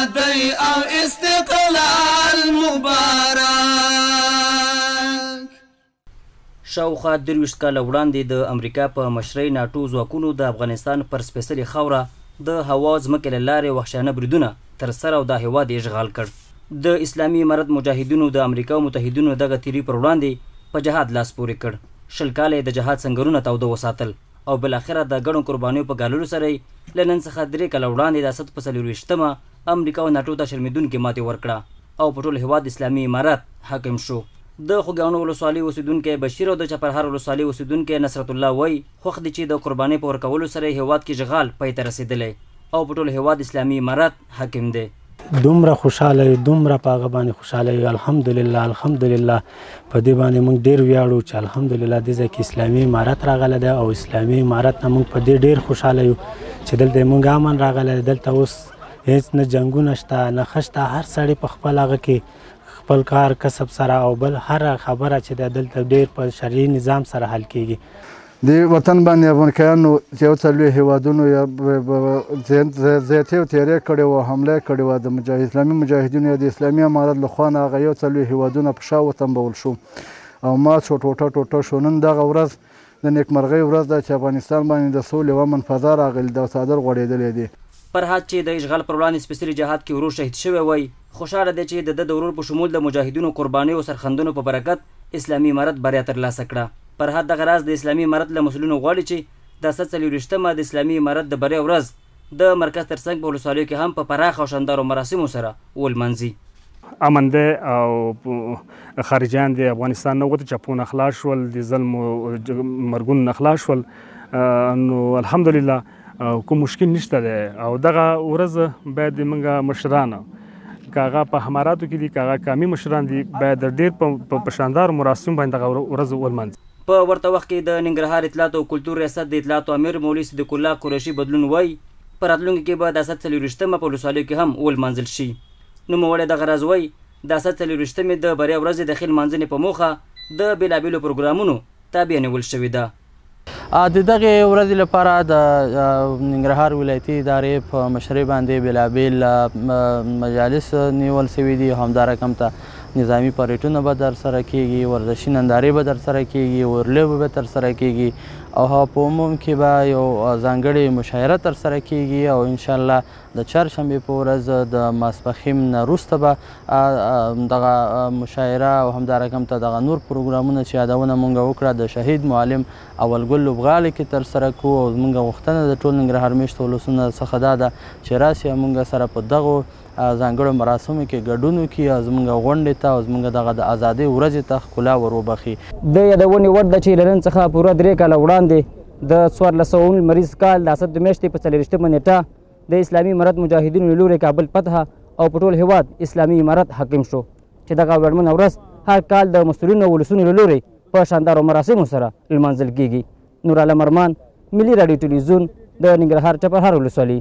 ازادۍ او استقلال مبارک. شاوخوا 23 کاله وړاندې د امریکا په مشرۍ ناټو ځواکونو د افغانستان پر سپېڅلې خاوره د هوا ځمکې له لارې وحشیانه بریدونه ترسره او دا هېواد یې اشغال کړ. د اسلامي امارت مجاهدینو د امریکا او متحدینو دغه تیري پر وړاندې په جهاد لاس پورې کړ. 20 کاله د جهاد سنګرونه تاوده وساتل او بالاخره د ګڼو قربانیو په ګاللو سره له نن څخه 3 کاله وړاندې د 24مه امریکا او ناټو ته شرمېدونکې ماتې ورکړه او په ټول هېواد اسلامي امارت حاکم شو. د خوږیاڼو ولسوالۍ اوسېدونکی بشیر او د چپرهار ولسوالۍ اوسېدونکی نصرت الله وایي خوښ دي چې د قربانۍ په ورکولو سره هېواد کې اشغال پای ته رسېدلی او په ټول هېواد اسلامي امارت حاکم دی. دومره خوشحاله یو دومره په هغه باندې خوشحاله یو الحمدلله الحمدلله په دې باندې موږ ډېر ویاړو چې الحمدلله دې ځای کې اسلامي امارت راغلی دی او اسلامي امارت نه موږ په دې ډېر خوشحاله یو چې دلته موږ امن راغلی دی. دلته اوس هېڅ نه جنګونه شته نه ښه شته، هر سړی په خپل هغه کې خپل کار کسب سره او بل هر خبره چې ده دلته ډېر په شرعي نظام سره حل کېږي. د وطن باندې افغانانو یو څلوېښت هېوادونو زیاتې او تیرې کړې وه، حمله کړې وه د اسلامي مجاهدینو یا د اسلامي امارت له خوا نه هغه یو څلوېښت هېوادونه په شا وتنبول شو او مات شو، ټوټه شو. نن دغه ورځ د نیکمرغۍ ورځ ده چې افغانستان باندې د سولې او امن فضا راغلې ده او څادر غوړېدلی دی. فرهاد چې د اشغال پر وړاندې سپېڅلي جهاد کې ورور شهید شوی وای خوشحاله دی چې د ده د ورور په شمول د مجاهدینو قربانیو او سرخندونو په برکت اسلامي امارت بریا ترلاسه کړه. فرهاد دغه راز د اسلامي امارت له مسؤلینو غواړي چې د 24مه د اسلامي امارت د بریا ورځ د مرکز ترڅنګ په ولسوالیو کې هم په پراخه او شاندارو مراسمو سره ولمانځي. امن دی او خارجیان د افغانستان نه وغوښتل چې چپونه خلاص شول، د ظلم او مرګونو نه خلاص شول، نو الحمدلله کوم مشکل نشته دی او دغه ورځ باید موږ مشران که هغه په حماراتو کې دي که هغه قامي مشران دي باید ډېر په شاندارو مراسمو باندې دغه ورځ ولمانځي. په ورته وخت کې د ننګرهار اطلاعات او کلتور ریاست د اطلاعاتو امیر مولوي صدیق الله قریشي بدلون وایي په راتلونکي کې به د 24مه په ولسوالیو کې هم ولمانځل شي. نوموړی دغه راز وایي د 24مې د بریا ورځې د ښې لمانځنې په موخه د بېلابېلو پروګرامونو تابع نیول شوې ده. د دغې ورځې لپاره د ننګرهار ولایتي ادارې په مشرۍ باندې بېلابېل مجالس نیول سوي دي. همدارقم ته نظامي پریډونه به ترسره کیږي، ورزشي نندارې به ترسره کیږي، ورلوبې به ترسره کیږي او په عموم کې به یو ځانګړې مشاعره ترسره کیږي او انشاءالله د چهارشنبې په ورځ د ماسپښین نه وروسته به دغه مشاعره او همدارقم ته دغه نور پروګرامونه چې یادونه مونږ وکړه د شهید معلم اولګل لوبغالي کې ترسره کوو او زموږ غوښتنه د ټول ننګرهار میشتو ولسونو څخه دا ده چې راسي مونږ سره په دغو ځانګړو مراسمو کې ګډون وکړي او زموږ غونډې ته او زموږ دغه د ازادۍ ورځې ته ښکلا ور وبخي. د یادونې وړ ده چې له نن څخه پوره 3 کاله وړاندې د 1400 لمریز کال د اسد د میاشتې په 24مه نیټه د اسلامي امارت مجاهدینو له لورې کابل فتح او په ټول هېواد اسلامي امارت حاکم شو چې دغه ویاړمنه ورځ هر کال د مسؤلینو ولسونو له لورې په شاندارو مراسمو سره لمانځل کیږي. نور عالم ارمان، ملي راډیو ټلویزیون، د ننګرهار چپرهار ولسوالي.